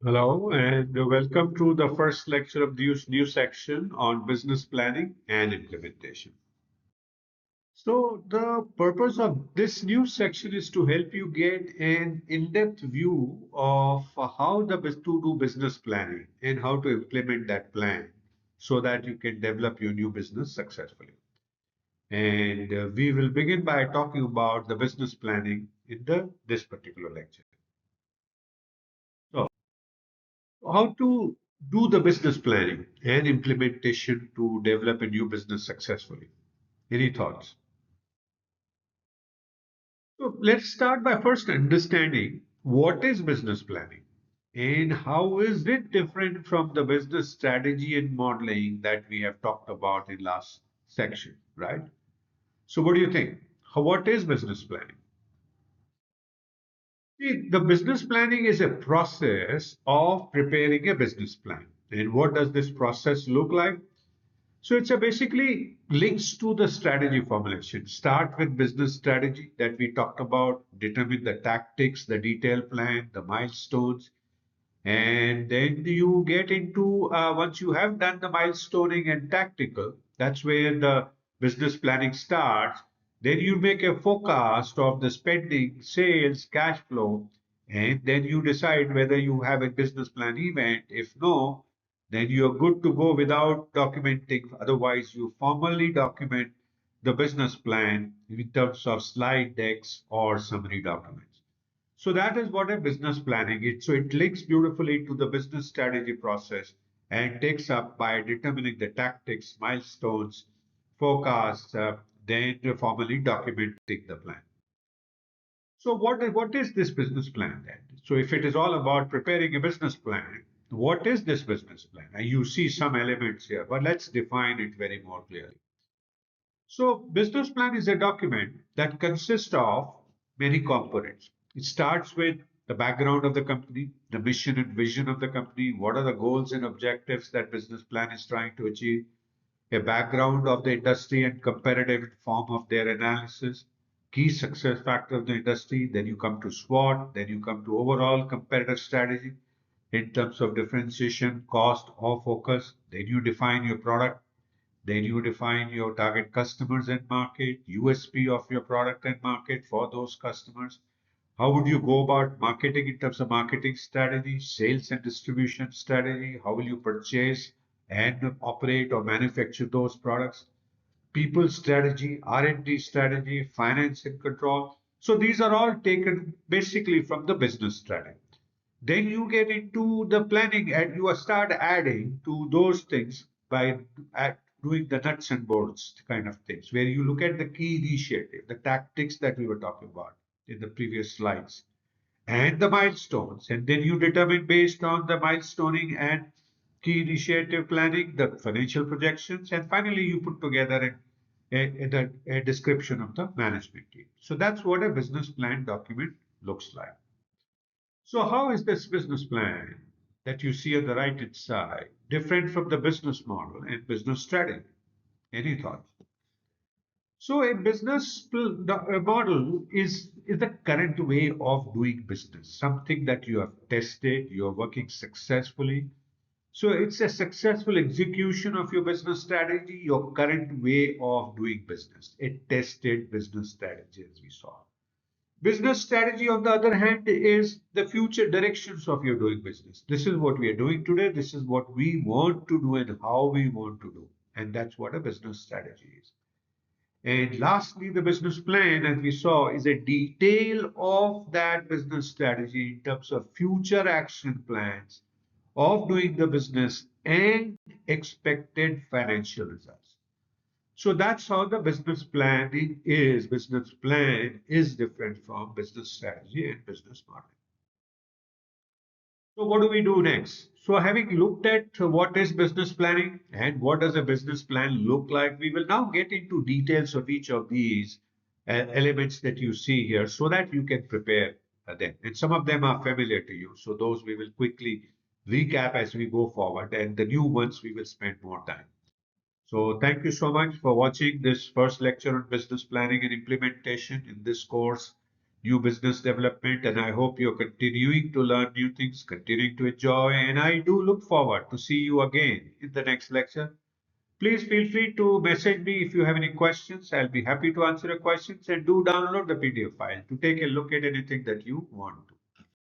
Hello, and welcome to the first lecture of the new section on business planning and implementation. So, the purpose of this new section is to help you get an in-depth view of how to do business planning and how to implement that plan so that you can develop your new business successfully. And we will begin by talking about the business planning in this particular lecture. So, how to do the business planning and implementation to develop a new business successfully. Any thoughts? So let's start by first understanding what is business planning and how is it different from the business strategy and modeling that we have talked about in last section, right? So what do you think? What is business planning? See, the business planning is a process of preparing a business plan. And what does this process look like? So it's a basically links to the strategy formulation. Start with business strategy that we talked about, determine the tactics, the detailed plan, the milestones, and then you get into once you have done the milestoning and tactical, that's where the business planning starts. Then you make a forecast of the spending, sales, cash flow, and then you decide whether you have a business plan event. If no, then you're good to go without documenting. Otherwise, you formally document the business plan in terms of slide decks or summary documents. So that is what a business planning is. So it links beautifully to the business strategy process and takes up by determining the tactics, milestones, forecasts, then formally documenting the plan. So what is this business plan then? So if it is all about preparing a business plan, what is this business plan? And you see some elements here, but let's define it very more clearly. So, business plan is a document that consists of many components. It starts with the background of the company, the mission and vision of the company, what are the goals and objectives that business plan is trying to achieve, a background of the industry and comparative form of their analysis, key success factor of the industry, then you come to SWOT, then you come to overall comparative strategy in terms of differentiation, cost, or focus, then you define your product, then you define your target customers and market, USP of your product and market for those customers. How would you go about marketing in terms of marketing strategy, sales and distribution strategy? How will you purchase and operate or manufacture those products? People strategy, R&D strategy, finance and control. So these are all taken basically from the business strategy. Then you get into the planning and you start adding to those things by doing the nuts and bolts kind of things, where you look at the key initiative, the tactics that we were talking about in the previous slides, and the milestones. And then you determine based on the milestoning and key initiative planning, the financial projections, and finally you put together a description of the management team. So that's what a business plan document looks like. So how is this business plan that you see on the right-hand side different from the business model and business strategy? Any thoughts? So a model is the current way of doing business, something that you have tested, you are working successfully. So it's a successful execution of your business strategy, your current way of doing business, a tested business strategy as we saw. Business strategy, on the other hand, is the future directions of your doing business. This is what we are doing today. This is what we want to do and how we want to do. And that's what a business strategy is. And lastly, the business plan, as we saw, is a detail of that business strategy in terms of future action plans of doing the business and expected financial results. So that's how the business planning is. Business plan is different from business strategy and business modeling. So what do we do next? So having looked at what is business planning and what does a business plan look like, we will now get into details of each of these elements that you see here so that you can prepare them. And some of them are familiar to you. So those we will quickly recap as we go forward, and the new ones we will spend more time. So thank you so much for watching this first lecture on business planning and implementation in this course. new business development, and I hope you're continuing to learn new things, continuing to enjoy, and I do look forward to see you again in the next lecture. Please feel free to message me if you have any questions. I'll be happy to answer your questions, and do download the PDF file to take a look at anything that you want to.